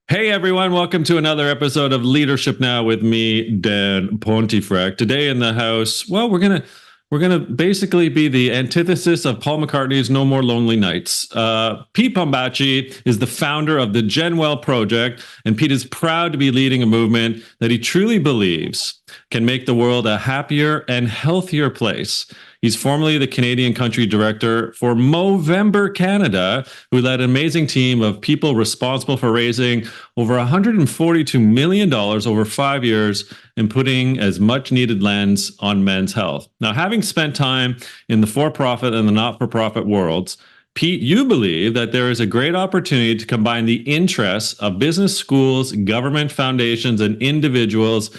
Hey everyone, welcome to another episode of Leadership Now with me, Dan Pontefract. Today in the house, well, we're gonna basically be the antithesis of Paul McCartney's "No More Lonely Nights." Pete Bombaci is the founder of the GenWell Project, and Pete is proud to be leading a movement that he truly believes can make the world a happier and healthier place. He's formerly the Canadian country director for Movember Canada, who led an amazing team of people responsible for raising over $142 million over 5 years and putting as much needed lens on men's health. Now, having spent time in the for-profit and the not-for-profit worlds, Pete, you believe that there is a great opportunity to combine the interests of business schools, government foundations, and individuals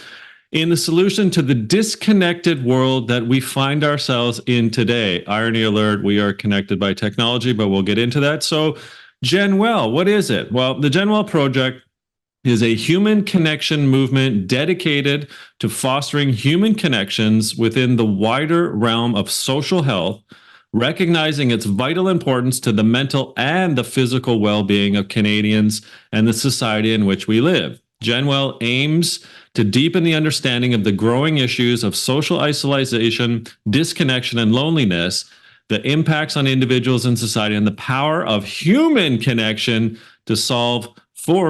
in the solution to the disconnected world that we find ourselves in today. Irony alert, we are connected by technology, but we'll get into that. So, GenWell, what is it? Well, the GenWell Project is a human connection movement dedicated to fostering human connections within the wider realm of social health, recognizing its vital importance to the mental and the physical well-being of Canadians and the society in which we live. GenWell aims to deepen the understanding of the growing issues of social isolation, disconnection, and loneliness, the impacts on individuals and society, and the power of human connection to solve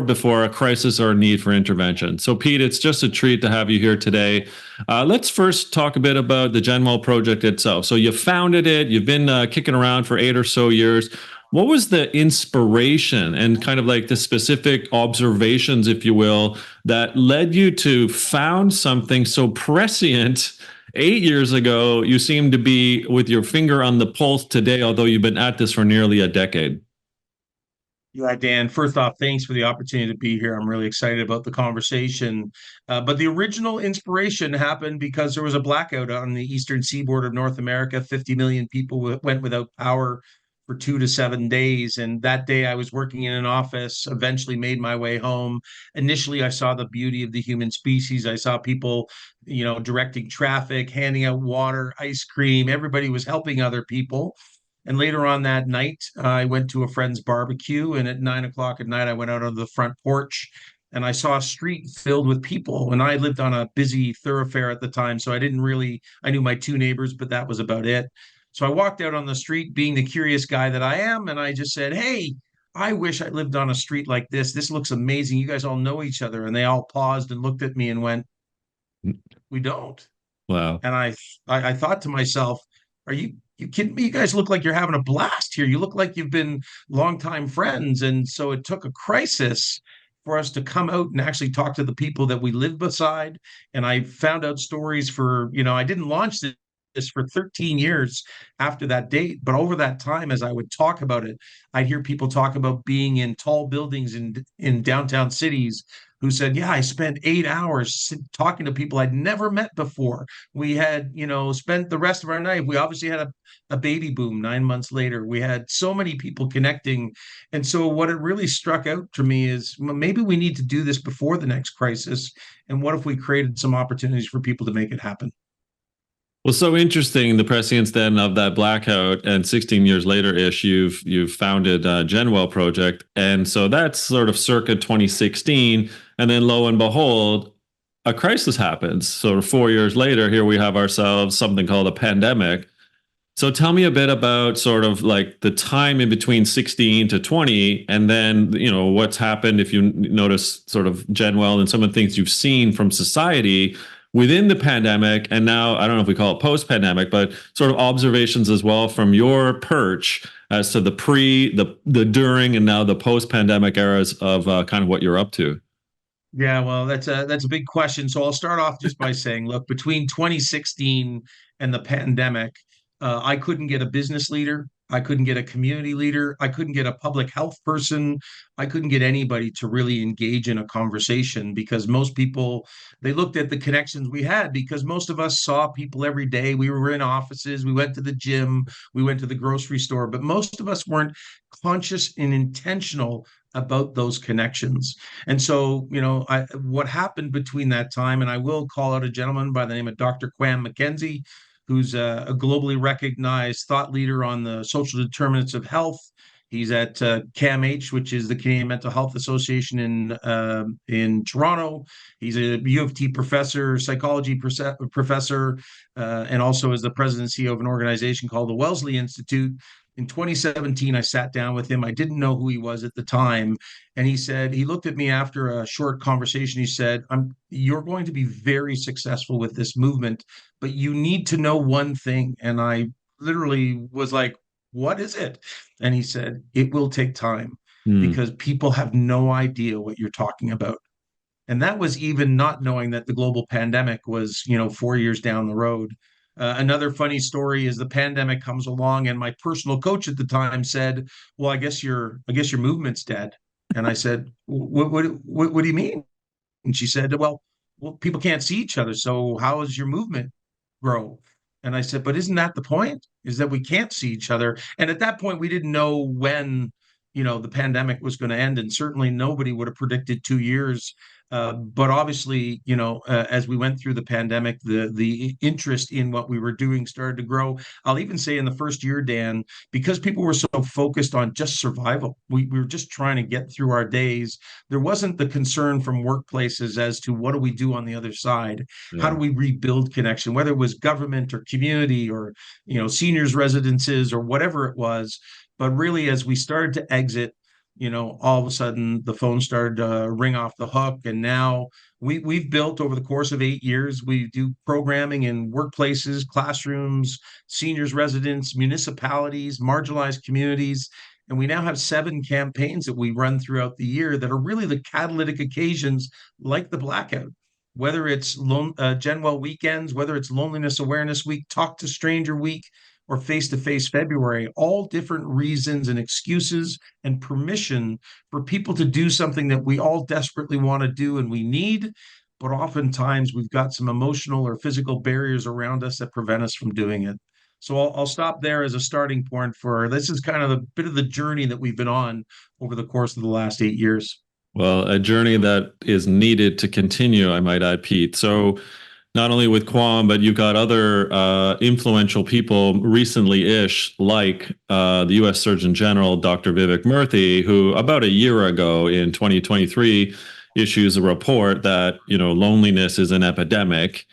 before a crisis or a need for intervention. So, Pete, it's just a treat to have you here today. Let's first talk a bit about the GenWell Project itself. So you founded it, you've been kicking around for 8 or so years. What was the inspiration and kind of like the specific observations, if you will, that led you to found something so prescient 8 years ago? You seem to be with your finger on the pulse today, although you've been at this for nearly a decade. Yeah, Dan, first off, thanks for the opportunity to be here. I'm really excited about the conversation. But the original inspiration happened because there was a blackout on the eastern seaboard of North America. 50 million people went without power for 2 to 7 days. And that day I was working in an office, eventually made my way home. Initially, I saw the beauty of the human species. I saw people, directing traffic, handing out water, ice cream. Everybody was helping other people. And later on that night, I went to a friend's barbecue. And at 9 o'clock at night, I went out on the front porch and I saw a street filled with people. And I lived on a busy thoroughfare at the time. So I knew my two neighbors, but that was about it. So I walked out on the street being the curious guy that I am. And I just said, "Hey, I wish I lived on a street like this. This looks amazing. You guys all know each other." And they all paused and looked at me and went, "We don't." Wow. And I thought to myself, "Are you kidding me? You guys look like you're having a blast here. You look like you've been longtime friends." And so it took a crisis for us to come out and actually talk to the people that we live beside. And I found out stories I didn't launch this for 13 years after that date. But over that time, as I would talk about it, I'd hear people talk about being in tall buildings in downtown cities who said, "Yeah, I spent 8 hours talking to people I'd never met before. We had, spent the rest of our night. We obviously had a baby boom 9 months later. We had so many people connecting." And so what it really struck out to me is, maybe we need to do this before the next crisis. And what if we created some opportunities for people to make it happen? Well, so interesting the prescience then of that blackout, and 16 years later ish, you've founded GenWell Project, and so that's sort of circa 2016, and then lo and behold, a crisis happens. Sort of 4 years later, here we have ourselves something called a pandemic. So tell me a bit about sort of like the time in between 16 to 20, and then what's happened if you notice sort of GenWell and some of the things you've seen from society within the pandemic, and now I don't know if we call it post-pandemic, but sort of observations as well from your perch as to the pre, the during, and now the post-pandemic eras of kind of what you're up to. Yeah, well, that's a big question. So I'll start off just by saying, look, between 2016 and the pandemic, I couldn't get a business leader. I couldn't get a community leader. I couldn't get a public health person. I couldn't get anybody to really engage in a conversation because most people, they looked at the connections we had because most of us saw people every day. We were in offices, we went to the gym, we went to the grocery store, but most of us weren't conscious and intentional about those connections. And so, what happened between that time, and I will call out a gentleman by the name of Dr. Quam McKenzie, who's a globally recognized thought leader on the social determinants of health. He's at CAMH, which is the Canadian Mental Health Association in Toronto. He's a U of T professor, psychology professor, and also is the president and CEO of an organization called the Wellesley Institute. In 2017, I sat down with him. I didn't know who he was at the time. And he looked at me after a short conversation. He said, you're going to be very successful with this movement, but you need to know one thing. And I literally was like, what is it? And he said, it will take time Mm. because people have no idea what you're talking about. And that was even not knowing that the global pandemic was, 4 years down the road. Another funny story is the pandemic comes along, and my personal coach at the time said, "Well, I guess your movement's dead." And I said, "What do you mean?" And she said, well, people can't see each other, so how is your movement grow? And I said, but isn't that the point? Is that we can't see each other? And at that point, we didn't know when, the pandemic was going to end, and certainly nobody would have predicted 2 years. But obviously, as we went through the pandemic, the interest in what we were doing started to grow. I'll even say in the first year, Dan, because people were so focused on just survival, we were just trying to get through our days. There wasn't the concern from workplaces as to what do we do on the other side? How Yeah. do we rebuild connection, whether it was government or community or, seniors residences or whatever it was. But really, as we started to exit, all of a sudden the phone started to ring off the hook. And now we've built over the course of 8 years, we do programming in workplaces, classrooms, seniors residents, municipalities, marginalized communities. And we now have 7 campaigns that we run throughout the year that are really the catalytic occasions like the blackout, whether it's GenWell weekends, whether it's Loneliness Awareness Week, Talk to Stranger Week, or Face to Face February, all different reasons and excuses and permission for people to do something that we all desperately want to do and we need. But oftentimes we've got some emotional or physical barriers around us that prevent us from doing it. So I'll stop there as a starting point for this is kind of a bit of the journey that we've been on over the course of the last 8 years. Well, a journey that is needed to continue, I might add, Pete. So, not only with Quam, but you've got other influential people recently ish, like the US Surgeon General, Dr. Vivek Murthy, who about a year ago in 2023 issues a report that, loneliness is an epidemic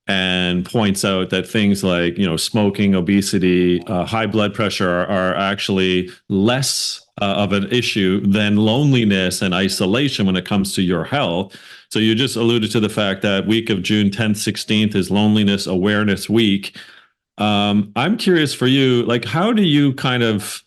and points out that things like, smoking, obesity, high blood pressure are actually less of an issue than loneliness and isolation when it comes to your health. So you just alluded to the fact that week of June 10th, 16th is Loneliness Awareness Week. I'm curious for you, like, how do you kind of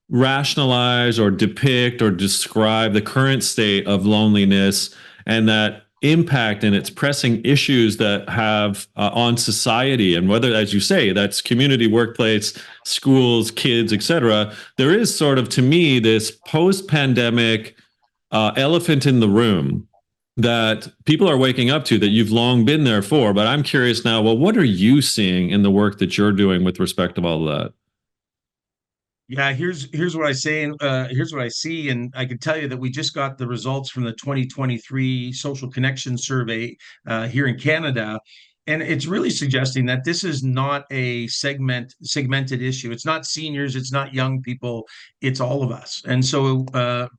rationalize or depict or describe the current state of loneliness and that impact and its pressing issues that have on society, and whether, as you say, that's community, workplace, schools, kids, etc. There is sort of, to me, this post-pandemic elephant in the room that people are waking up to that you've long been there for. But I'm curious now, well, what are you seeing in the work that you're doing with respect to all of that? Yeah, here's what I say, and here's what I see, and I can tell you that we just got the results from the 2023 Social Connection Survey here in Canada, and it's really suggesting that this is not a segmented issue. It's not seniors, it's not young people, it's all of us. And so,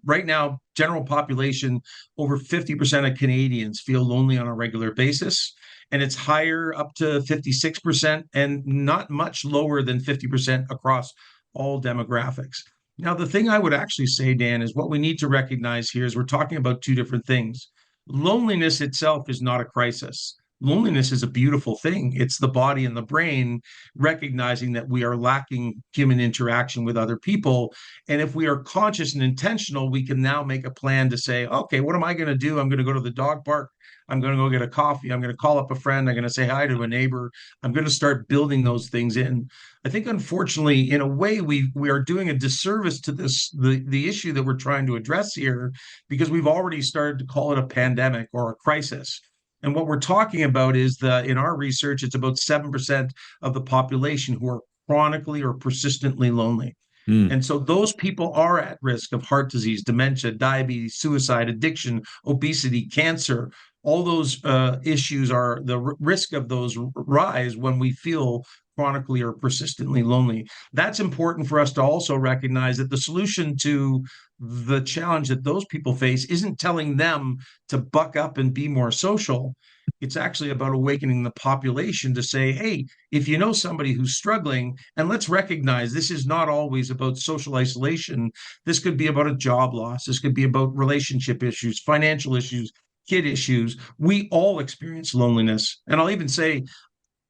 right now, general population, over 50% of Canadians feel lonely on a regular basis. And it's higher up to 56% and not much lower than 50% across all demographics. Now, the thing I would actually say, Dan, is what we need to recognize here is we're talking about two different things. Loneliness itself is not a crisis. Loneliness is a beautiful thing. It's the body and the brain recognizing that we are lacking human interaction with other people. And if we are conscious and intentional, we can now make a plan to say, okay, what am I going to do? I'm going to go to the dog park. I'm going to go get a coffee. I'm going to call up a friend. I'm going to say hi to a neighbor. I'm going to start building those things in. I think, unfortunately, in a way, we are doing a disservice to the issue that we're trying to address here, because we've already started to call it a pandemic or a crisis. And what we're talking about is in our research, it's about 7% of the population who are chronically or persistently lonely. Mm. And so those people are at risk of heart disease, dementia, diabetes, suicide, addiction, obesity, cancer, all those issues are the risk of those rise when we feel chronically or persistently lonely. That's important for us to also recognize that the solution to the challenge that those people face isn't telling them to buck up and be more social. It's actually about awakening the population to say, hey, if you know somebody who's struggling, and let's recognize this is not always about social isolation. This could be about a job loss. This could be about relationship issues, financial issues, kid issues. We all experience loneliness. And I'll even say,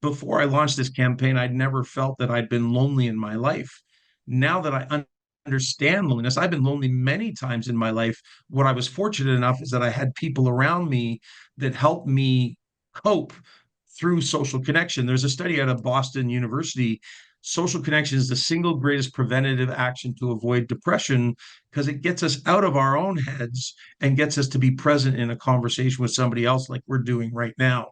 before I launched this campaign, I'd never felt that I'd been lonely in my life. Now that I understand loneliness, I've been lonely many times in my life. What I was fortunate enough is that I had people around me that helped me cope through social connection. There's a study out of Boston University. Social connection is the single greatest preventative action to avoid depression because it gets us out of our own heads and gets us to be present in a conversation with somebody else like we're doing right now.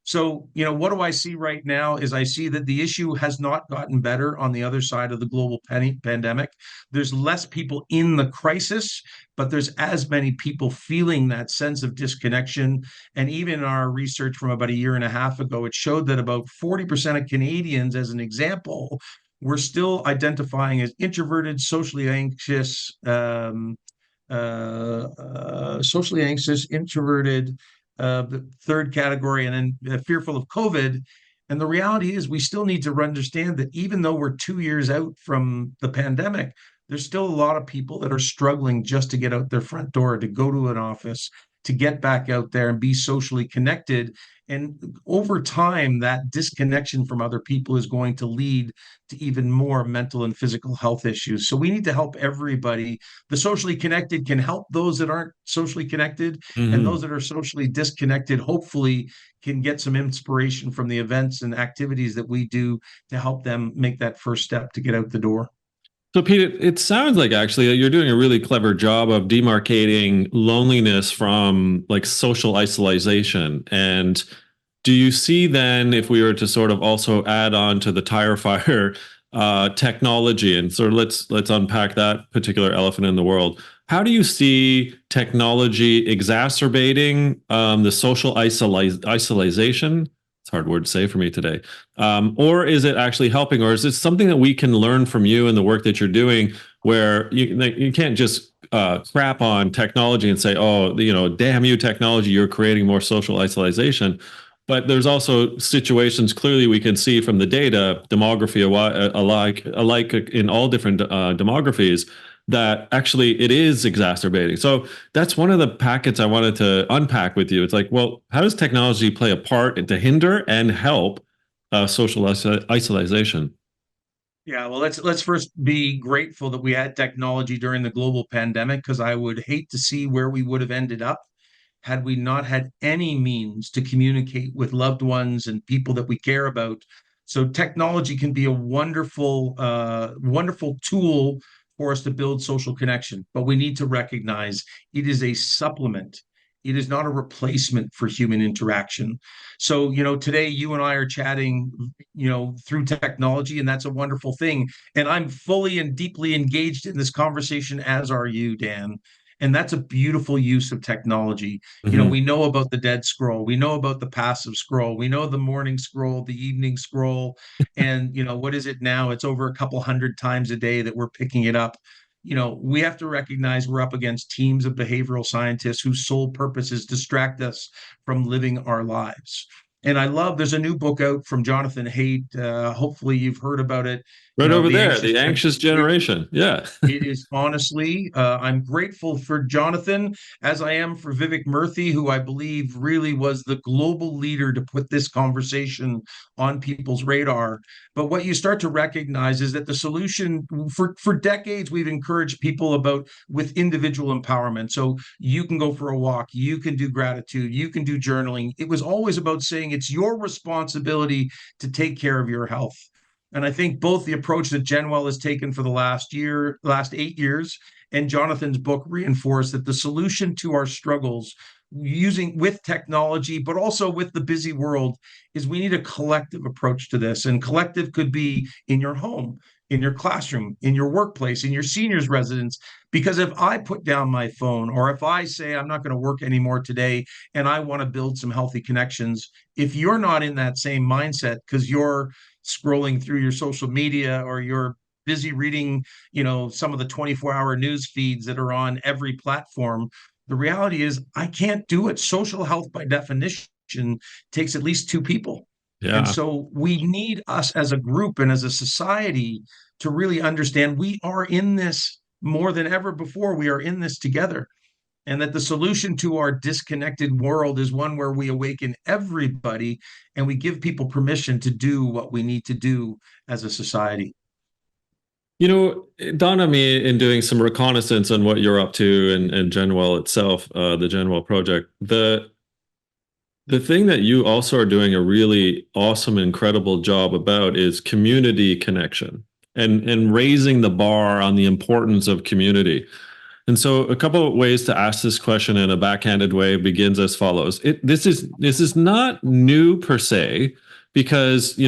So, what do I see right now is I see that the issue has not gotten better on the other side of the global pandemic. There's less people in the crisis, but there's as many people feeling that sense of disconnection. And even in our research from about a year and a half ago, it showed that about 40% of Canadians, as an example, were still identifying as introverted, socially anxious, introverted, the third category, and then fearful of COVID. And the reality is, we still need to understand that even though we're 2 years out from the pandemic, there's still a lot of people that are struggling just to get out their front door, to go to an office, to get back out there and be socially connected. And over time, that disconnection from other people is going to lead to even more mental and physical health issues. So we need to help everybody. The socially connected can help those that aren't socially connected, and those Hmm. that are socially disconnected, hopefully, can get some inspiration from the events and activities that we do to help them make that first step to get out the door. So, Pete, it sounds like actually you're doing a really clever job of demarcating loneliness from like social isolation. And do you see then, if we were to sort of also add on to the tire fire technology, and sort of let's unpack that particular elephant in the world. How do you see technology exacerbating the social isolation? It's a hard word to say for me today. Or is it actually helping, or is it something that we can learn from you and the work that you're doing, where you can't just crap on technology and say, oh, damn you, technology, you're creating more social isolation. But there's also situations clearly we can see from the data, demography alike in all different demographies, that actually it is exacerbating. So that's one of the packets I wanted to unpack with you. It's like, well, how does technology play a part to hinder and help social isolation? Yeah, well, let's first be grateful that we had technology during the global pandemic, because I would hate to see where we would have ended up had we not had any means to communicate with loved ones and people that we care about. So technology can be a wonderful tool for us to build social connection, but we need to recognize it is a supplement. It is not a replacement for human interaction. So, today you and I are chatting, through technology, and that's a wonderful thing. And I'm fully and deeply engaged in this conversation, as are you, Dan. And that's a beautiful use of technology. Hmm. We know about the dead scroll. We know about the passive scroll. We know the morning scroll, the evening scroll. And, what is it now? It's over a couple hundred times a day that we're picking it up. We have to recognize we're up against teams of behavioral scientists whose sole purpose is distract us from living our lives. And there's a new book out from Jonathan Haidt. Hopefully you've heard about it. Right over The there, anxious the anxious generation. Yeah. it is honestly, I'm grateful for Jonathan, as I am for Vivek Murthy, who I believe really was the global leader to put this conversation on people's radar. But what you start to recognize is that the solution, for decades, we've encouraged people about with individual empowerment. So you can go for a walk, you can do gratitude, you can do journaling. It was always about saying it's your responsibility to take care of your health. And I think both the approach that GenWell has taken for the last 8 years, and Jonathan's book reinforce that the solution to our struggles using with technology, but also with the busy world, is we need a collective approach to this. And collective could be in your home. in your classroom, in your workplace, in your seniors residence. Because if I put down my phone, or if I say I'm not going to work anymore today and I want to build some healthy connections, if you're not in that same mindset because you're scrolling through your social media, or you're busy reading, some of the 24-hour news feeds that are on every platform, the reality is I can't do it. Social health, by definition, takes at least two people. And Yeah. so we need us as a group and as a society to really understand we are in this more than ever before. We are in this together. And that the solution to our disconnected world is one where we awaken everybody and we give people permission to do what we need to do as a society. It dawned on me in doing some reconnaissance on what you're up to and GenWell itself, the GenWell project. The thing that you also are doing a really awesome, incredible job about is community connection and raising the bar on the importance of community. And so a couple of ways to ask this question in a backhanded way begins as follows. This is not new per se, because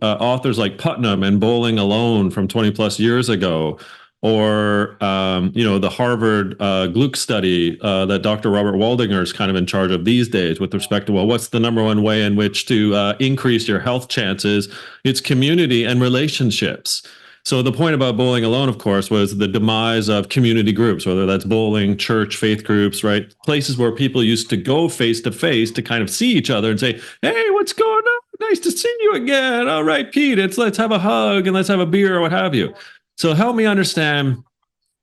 authors like Putnam and Bowling Alone from 20 plus years ago, or the Harvard Gluck study that Dr. Robert Waldinger is kind of in charge of these days with respect to, well, what's the number one way in which to increase your health chances? It's community and relationships. So the point about Bowling Alone, of course, was the demise of community groups, whether that's bowling, church, faith groups, right? Places where people used to go face to face to kind of see each other and say, "Hey, what's going on? Nice to see you again. All right, Pete, let's have a hug and let's have a beer," or what have you. So help me understand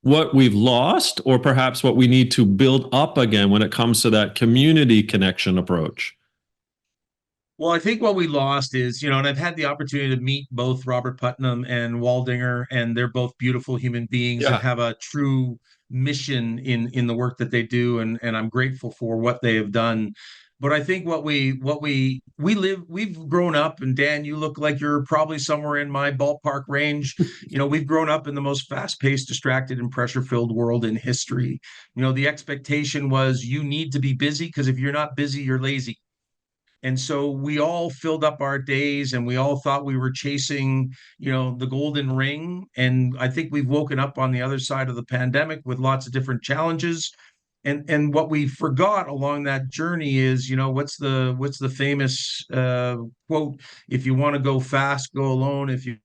what we've lost, or perhaps what we need to build up again when it comes to that community connection approach. Well, I think what we lost is, and I've had the opportunity to meet both Robert Putnam and Waldinger, and they're both beautiful human beings that Yeah. have a true mission in the work that they do, and I'm grateful for what they have done. But I think we've grown up, and Dan, you look like you're probably somewhere in my ballpark range. We've grown up in the most fast-paced, distracted, and pressure-filled world in history. The expectation was you need to be busy, because if you're not busy, you're lazy. And so we all filled up our days and we all thought we were chasing, the golden ring. And I think we've woken up on the other side of the pandemic with lots of different challenges. And what we forgot along that journey is, what's the famous quote? If you want to go fast, go alone. If you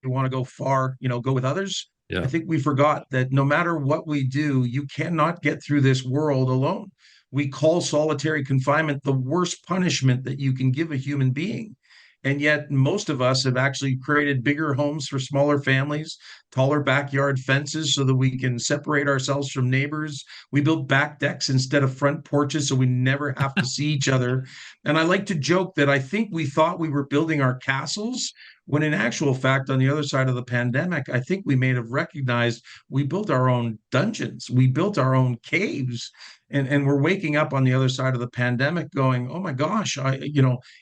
want to go far, go with others. I Yeah. think we forgot that no matter what we do, you cannot get through this world alone. We call solitary confinement the worst punishment that you can give a human being. And yet, most of us have actually created bigger homes for smaller families, taller backyard fences so that we can separate ourselves from neighbors. We built back decks instead of front porches so we never have to see each other. And I like to joke that I think we thought we were building our castles, when in actual fact, on the other side of the pandemic, I think we may have recognized we built our own dungeons, we built our own caves, and we're waking up on the other side of the pandemic going, oh my gosh,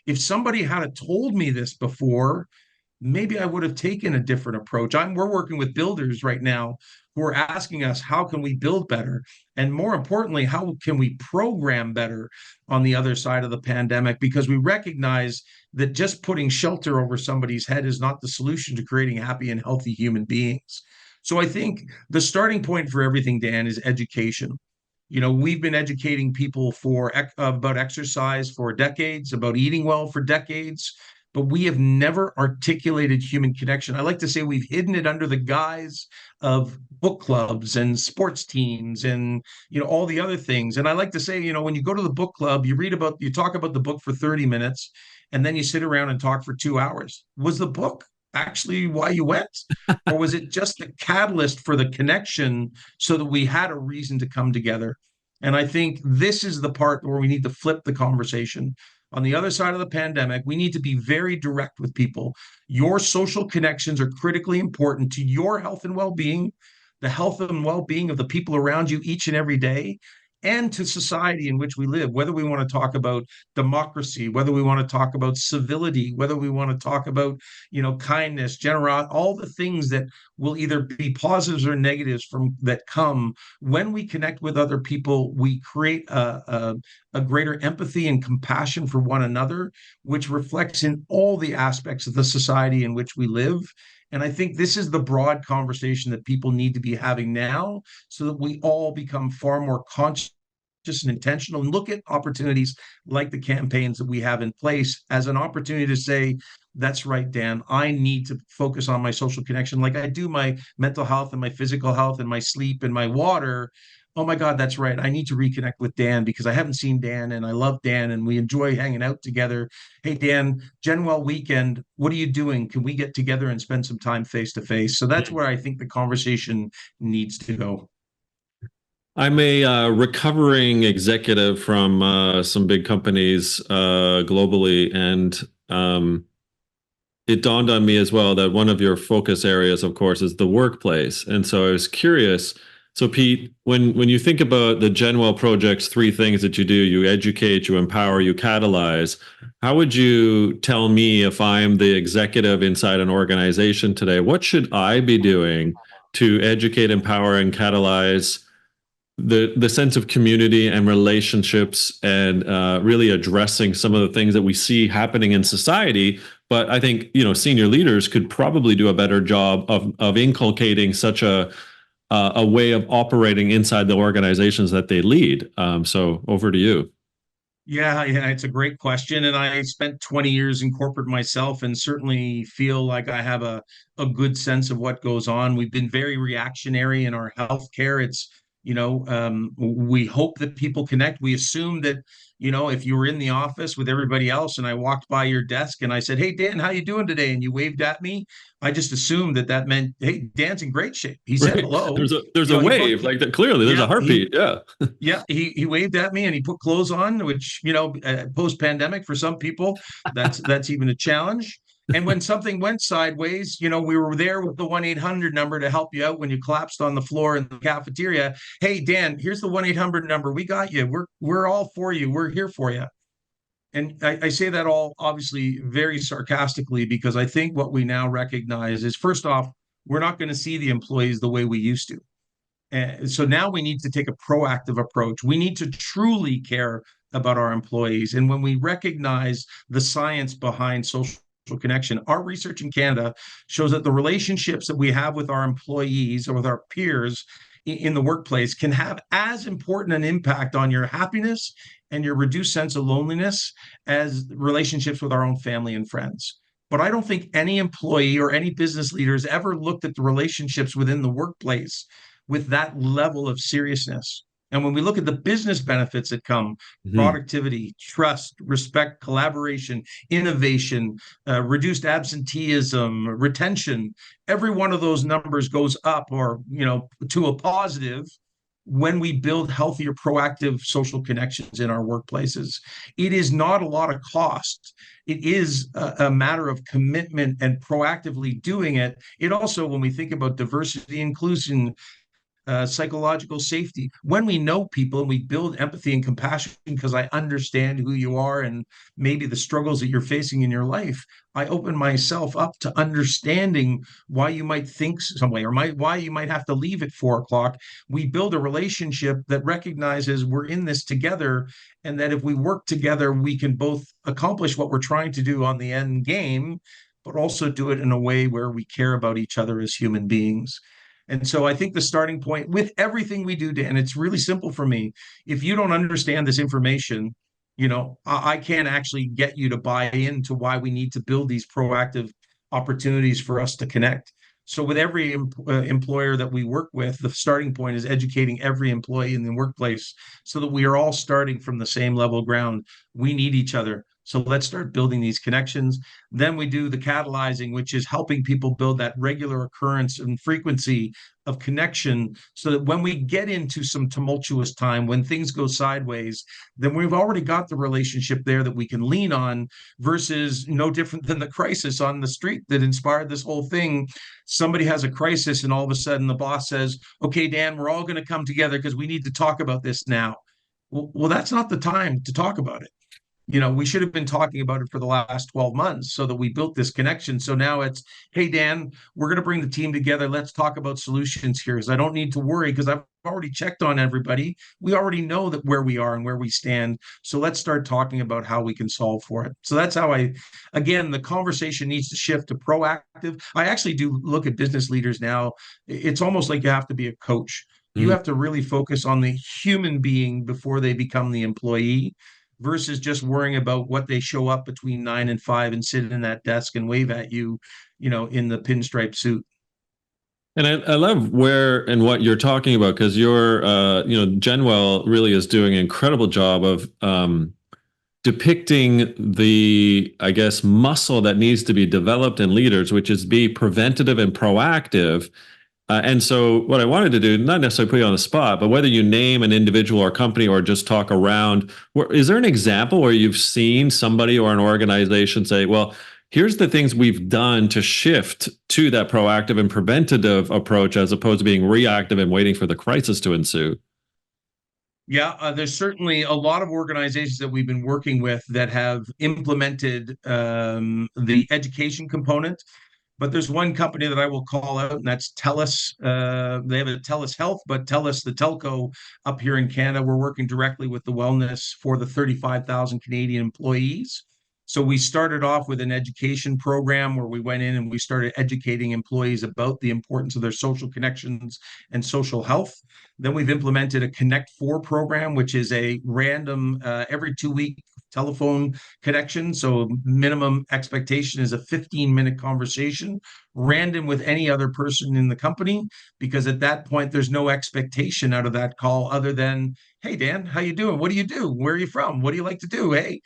if somebody had told me this before, maybe I would have taken a different approach. We're working with builders right now who are asking us, how can we build better? And more importantly, how can we program better on the other side of the pandemic? Because we recognize that just putting shelter over somebody's head is not the solution to creating happy and healthy human beings. So I think the starting point for everything, Dan, is education. We've been educating people about exercise for decades, about eating well for decades, but we have never articulated human connection. I like to say we've hidden it under the guise of book clubs and sports teams and all the other things. And I like to say, when you go to the book club, you talk about the book for 30 minutes, and then you sit around and talk for 2 hours. Was the book actually why you went? Or was it just the catalyst for the connection so that we had a reason to come together? And I think this is the part where we need to flip the conversation. On the other side of the pandemic, we need to be very direct with people. Your social connections are critically important to your health and well-being, the health and well-being of the people around you each and every day, and to society in which we live, whether we want to talk about democracy, whether we want to talk about civility, whether we want to talk about, kindness, generosity, all the things that will either be positives or negatives from that come when we connect with other people. We create a greater empathy and compassion for one another, which reflects in all the aspects of the society in which we live. And I think this is the broad conversation that people need to be having now so that we all become far more conscious and intentional and look at opportunities like the campaigns that we have in place as an opportunity to say, that's right, Dan, I need to focus on my social connection like I do my mental health and my physical health and my sleep and my water. Oh my God, that's right. I need to reconnect with Dan because I haven't seen Dan and I love Dan and we enjoy hanging out together. Hey, Dan, GenWell weekend, what are you doing? Can we get together and spend some time face to face? So that's where I think the conversation needs to go. I'm a recovering executive from some big companies globally, and it dawned on me as well that one of your focus areas, of course, is the workplace. And so I was curious. So, Pete, when you think about the GenWell Project's three things that you do, you educate, you empower, you catalyze. How would you tell me if I'm the executive inside an organization today, what should I be doing to educate, empower, and catalyze the sense of community and relationships and really addressing some of the things that we see happening in society? But I think, senior leaders could probably do a better job of inculcating such a way of operating inside the organizations that they lead. So over to you. Yeah, it's a great question. And I spent 20 years in corporate myself and certainly feel like I have a good sense of what goes on. We've been very reactionary in our healthcare. We hope that people connect. We assume that, if you were in the office with everybody else and I walked by your desk and I said, "Hey, Dan, how you doing today?" and you waved at me, I just assumed that meant, "Hey, Dan's in great shape." He said Right. hello. There's a He put, wave like that. Clearly, there's a yeah, heartbeat. Yeah. he waved at me and he put clothes on, which post pandemic for some people that's even a challenge. And when something went sideways, we were there with the 1-800 number to help you out when you collapsed on the floor in the cafeteria. Hey, Dan, here's the 1-800 number. We got you. We're all for you. We're here for you. And I say that all obviously very sarcastically because I think what we now recognize is first off, we're not going to see the employees the way we used to. And so now we need to take a proactive approach. We need to truly care about our employees. And when we recognize the science behind social connection, our research in Canada shows that the relationships that we have with our employees or with our peers in the workplace can have as important an impact on your happiness and your reduced sense of loneliness as relationships with our own family and friends. But I don't think any employee or any business leader has ever looked at the relationships within the workplace with that level of seriousness. And when we look at the business benefits that come, Mhm. productivity, trust, respect, collaboration, innovation, reduced absenteeism, retention, every one of those numbers goes up or, to a positive when we build healthier, proactive social connections in our workplaces. It is not a lot of cost. It is a matter of commitment and proactively doing it. It also, when we think about diversity, inclusion, psychological safety. When we know people and we build empathy and compassion because I understand who you are and maybe the struggles that you're facing in your life, I open myself up to understanding why you might think some way or why you might have to leave at 4 o'clock. We build a relationship that recognizes we're in this together and that if we work together, we can both accomplish what we're trying to do on the end game, but also do it in a way where we care about each other as human beings. And so I think the starting point with everything we do, Dan, it's really simple for me. If you don't understand this information, I can't actually get you to buy into why we need to build these proactive opportunities for us to connect. So with every employer that we work with, the starting point is educating every employee in the workplace so that we are all starting from the same level ground. We need each other. So let's start building these connections. Then we do the catalyzing, which is helping people build that regular occurrence and frequency of connection so that when we get into some tumultuous time, when things go sideways, then we've already got the relationship there that we can lean on versus no different than the crisis on the street that inspired this whole thing. Somebody has a crisis and all of a sudden the boss says, "Okay, Dan, we're all going to come together because we need to talk about this now." Well, that's not the time to talk about it. we should have been talking about it for the last 12 months so that we built this connection. So now it's, hey, Dan, we're going to bring the team together. Let's talk about solutions here. Because I don't need to worry because I've already checked on everybody. We already know that where we are and where we stand. So let's start talking about how we can solve for it. So that's how again, the conversation needs to shift to proactive. I actually do look at business leaders now. It's almost like you have to be a coach. You Mm. have to really focus on the human being before they become the employee versus just worrying about what they show up between 9 and 5 and sit in that desk and wave at you, in the pinstripe suit. And I love where and what you're talking about because GenWell really is doing an incredible job of depicting the, I guess, muscle that needs to be developed in leaders, which is be preventative and proactive. And so, what I wanted to do, not necessarily put you on the spot, but whether you name an individual or company or just talk around, is there an example where you've seen somebody or an organization say, well, here's the things we've done to shift to that proactive and preventative approach as opposed to being reactive and waiting for the crisis to ensue? Yeah, there's certainly a lot of organizations that we've been working with that have implemented the education component. But there's one company that I will call out, and that's TELUS. They have a TELUS Health, but TELUS, the telco up here in Canada, we're working directly with the wellness for the 35,000 Canadian employees. So we started off with an education program where we went in and we started educating employees about the importance of their social connections and social health. Then we've implemented a Connect 4 program, which is a random every 2 week telephone connection. So minimum expectation is a 15-minute conversation, random with any other person in the company, because at that point there's no expectation out of that call other than, hey Dan, how you doing? What do you do? Where are you from? What do you like to do? Hey.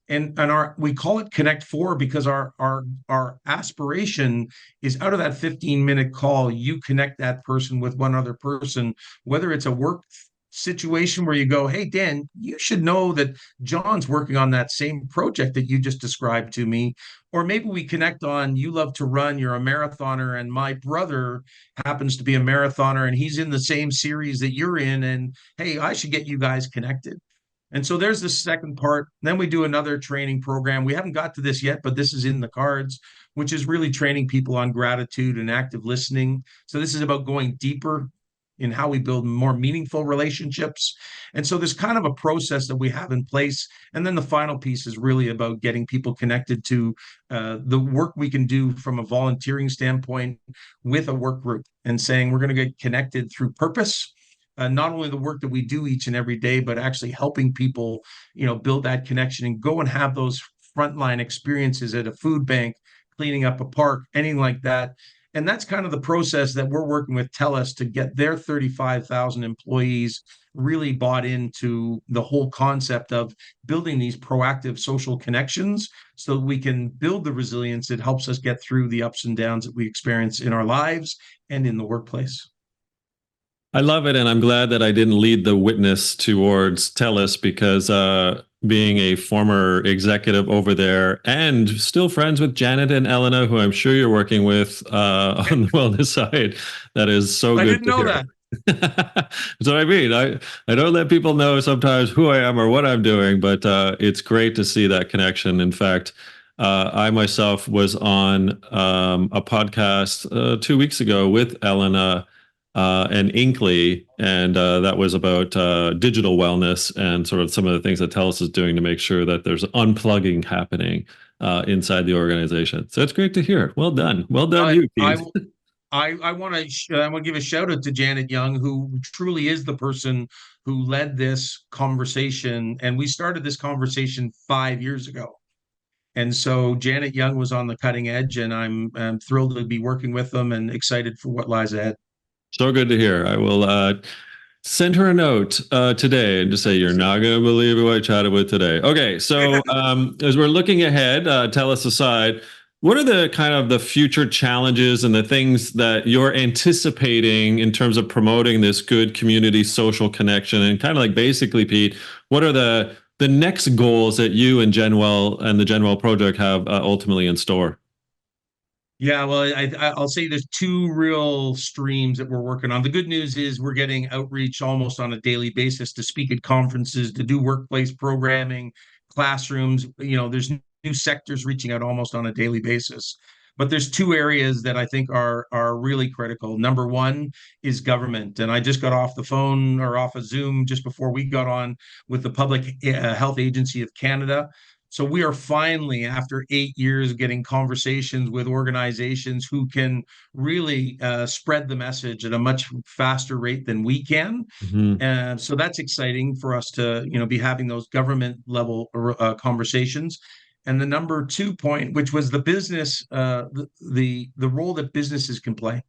And our we call it Connect 4 because our aspiration is out of that 15-minute call, you connect that person with one other person, whether it's a work situation where you go, hey Dan, you should know that John's working on that same project that you just described to me. Or maybe we connect on, you love to run, you're a marathoner, and my brother happens to be a marathoner and he's in the same series that you're in, and hey, I should get you guys connected. And so there's the second part. Then we do another training program. We haven't got to this yet, but this is in the cards, which is really training people on gratitude and active listening. So this is about going deeper in how we build more meaningful relationships. And so there's kind of a process that we have in place. And then the final piece is really about getting people connected to the work we can do from a volunteering standpoint with a work group and saying we're going to get connected through purpose, not only the work that we do each and every day, but actually helping people, build that connection and go and have those frontline experiences at a food bank, cleaning up a park, anything like that. And that's kind of the process that we're working with TELUS to get their 35,000 employees really bought into the whole concept of building these proactive social connections so that we can build the resilience that helps us get through the ups and downs that we experience in our lives and in the workplace. I love it, and I'm glad that I didn't lead the witness towards TELUS because being a former executive over there and still friends with Janet and Elena, who I'm sure you're working with on the wellness side, that is so I good didn't to know hear. that. That's what I mean. I don't let people know sometimes who I am or what I'm doing, but it's great to see that connection. In fact, I myself was on a podcast 2 weeks ago with Elena and Inkley, and that was about digital wellness and sort of some of the things that TELUS is doing to make sure that there's unplugging happening inside the organization. So it's great to hear. Well done, I you, I Pete. I want to give a shout out to Janet Young, who truly is the person who led this conversation, and we started this conversation 5 years ago. And so Janet Young was on the cutting edge, and I'm thrilled to be working with them and excited for what lies ahead. So good to hear. I will send her a note today and just say, you're not going to believe who I chatted with today. Okay. So as we're looking ahead, tell us aside, what are the kind of the future challenges and the things that you're anticipating in terms of promoting this good community social connection? And kind of like basically, Pete, what are the next goals that you and GenWell and the GenWell project have ultimately in store? Yeah, well, I'll say there's two real streams that we're working on. The good news is we're getting outreach almost on a daily basis to speak at conferences, to do workplace programming, classrooms. There's new sectors reaching out almost on a daily basis. But there's two areas that I think are really critical. Number one is government, and I just got off the phone or off a Zoom just before we got on with the Public Health Agency of Canada. So we are finally, after 8 years, getting conversations with organizations who can really spread the message at a much faster rate than we can. Mhm. So that's exciting for us to, be having those government level conversations. And the number two point, which was the business, the role that businesses can play.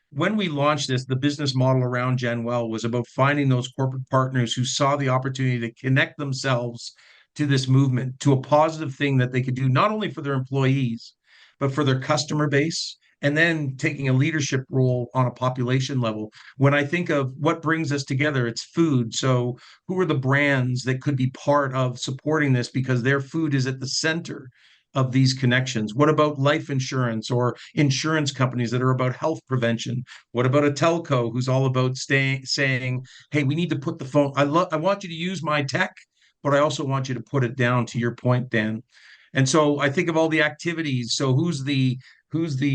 When we launched this, the business model around GenWell was about finding those corporate partners who saw the opportunity to connect themselves to this movement, to a positive thing that they could do not only for their employees, but for their customer base, and then taking a leadership role on a population level. When I think of what brings us together, it's food. So, who are the brands that could be part of supporting this because their food is at the center of these connections? What about life insurance or insurance companies that are about health prevention? What about a telco who's all about saying, "Hey, we need to put the phone. I want you to use my tech, but I also want you to put it down." To your point, Dan. And so I think of all the activities. So who's the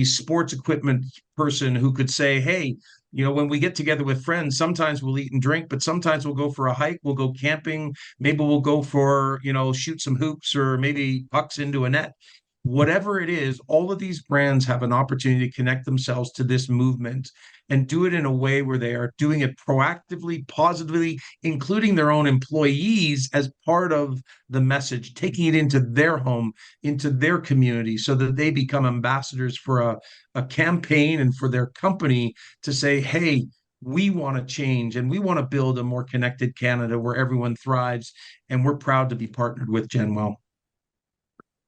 sports equipment person who could say, "Hey, when we get together with friends, sometimes we'll eat and drink, but sometimes we'll go for a hike, we'll go camping, maybe we'll go for, shoot some hoops or maybe pucks into a net." Whatever it is, all of these brands have an opportunity to connect themselves to this movement and do it in a way where they are doing it proactively, positively, including their own employees as part of the message, taking it into their home, into their community, so that they become ambassadors for a campaign and for their company to say, "Hey, we want to change and we want to build a more connected Canada where everyone thrives." And we're proud to be partnered with GenWell.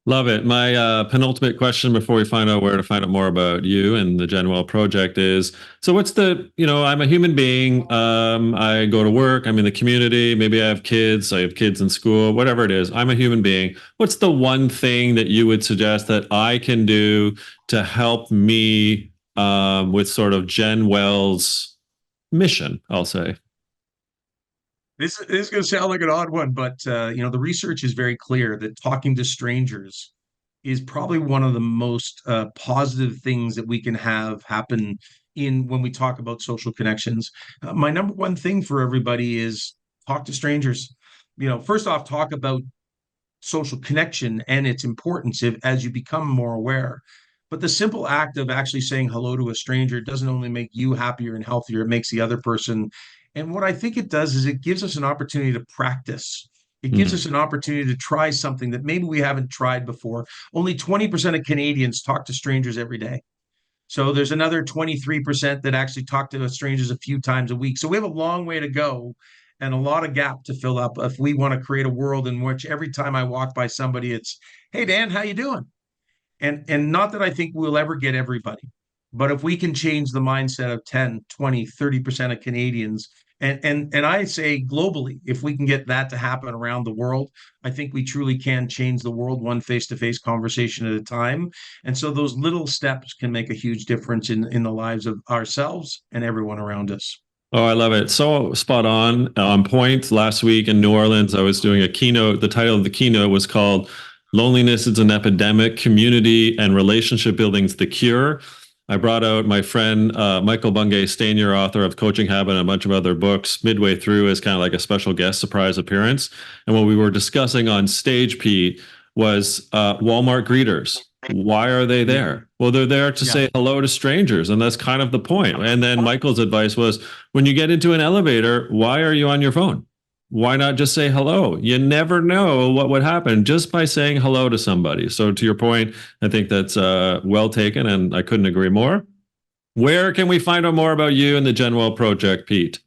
Love it. My penultimate question before we find out where to find out more about you and the GenWell project is, so what's I'm a human being. I go to work, I'm in the community, maybe I have kids in school, whatever it is. I'm a human being. What's the one thing that you would suggest that I can do to help me with sort of GenWell's mission, I'll say? This is going to sound like an odd one, but the research is very clear that talking to strangers is probably one of the most positive things that we can have happen in when we talk about social connections. My number one thing for everybody is talk to strangers. First off, talk about social connection and its importance as you become more aware. But the simple act of actually saying hello to a stranger doesn't only make you happier and healthier, it makes the other person. And what I think it does is it gives us an opportunity to practice. It gives Mm. us an opportunity to try something that maybe we haven't tried before. Only 20% of Canadians talk to strangers every day. So there's another 23% that actually talk to strangers a few times a week. So we have a long way to go and a lot of gap to fill up if we want to create a world in which every time I walk by somebody, it's, "Hey, Dan, how you doing?" And not that I think we'll ever get everybody, but if we can change the mindset of 10, 20, 30% of Canadians, and I say globally, if we can get that to happen around the world, I think we truly can change the world one face-to-face conversation at a time. And so those little steps can make a huge difference in the lives of ourselves and everyone around us. Oh, I love it. So spot on point. Last week in New Orleans, I was doing a keynote. The title of the keynote was called Loneliness is an Epidemic, Community and Relationship Building's the Cure. I brought out my friend, Michael Bungay Stanier, author of Coaching Habit and a bunch of other books, midway through as kind of like a special guest surprise appearance. And what we were discussing on stage, Pete, was Walmart greeters. Why are they there? Well, they're there to Yeah. say hello to strangers, and that's kind of the point. And then Michael's advice was, when you get into an elevator, why are you on your phone? Why not just say hello? You never know what would happen just by saying hello to somebody. So to your point, I think that's well taken, and I couldn't agree more. Where can we find out more about you and the GenWell project, Pete?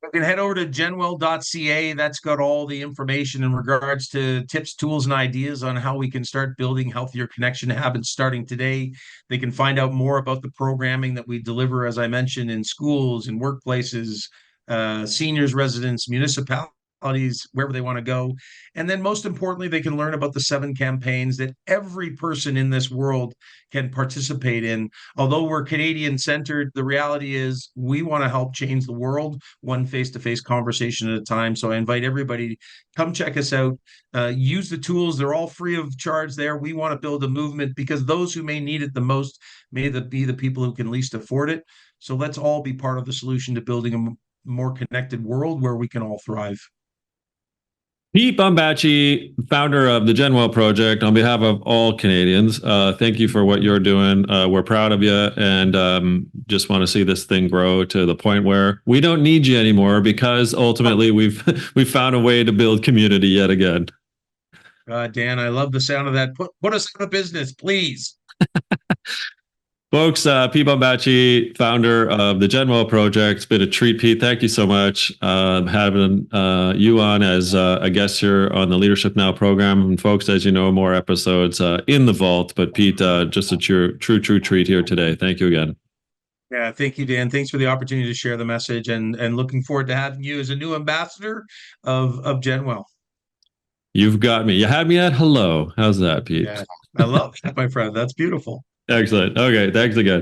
You can head over to genwell.ca. That's got all the information in regards to tips, tools, and ideas on how we can start building healthier connection habits starting today. They can find out more about the programming that we deliver, as I mentioned, in schools, in workplaces, seniors residents, municipalities, municipalities, wherever they want to go. And then most importantly, they can learn about the 7 campaigns that every person in this world can participate in. Although we're Canadian centered, the reality is we want to help change the world one face-to-face conversation at a time. So I invite everybody, come check us out, use the tools. They're all free of charge there. We want to build a movement because those who may need it the most may be the people who can least afford it. So let's all be part of the solution to building a more connected world where we can all thrive. Pete Bombaci, founder of the GenWell Project, on behalf of all Canadians, thank you for what you're doing. We're proud of you, and just want to see this thing grow to the point where we don't need you anymore, because ultimately we've found a way to build community yet again. Dan, I love the sound of that. Put us out of business, please. Folks, Pete Bombaci, founder of the GenWell Project. It's been a treat, Pete. Thank you so much. Having you on as a guest here on the Leadership Now program. And folks, as you know, more episodes in the vault. But Pete, just a true treat here today. Thank you again. Yeah, thank you, Dan. Thanks for the opportunity to share the message, and looking forward to having you as a new ambassador of GenWell. You've got me. You had me at hello. How's that, Pete? Yeah, I love that, my friend. That's beautiful. Excellent. Okay, thanks again.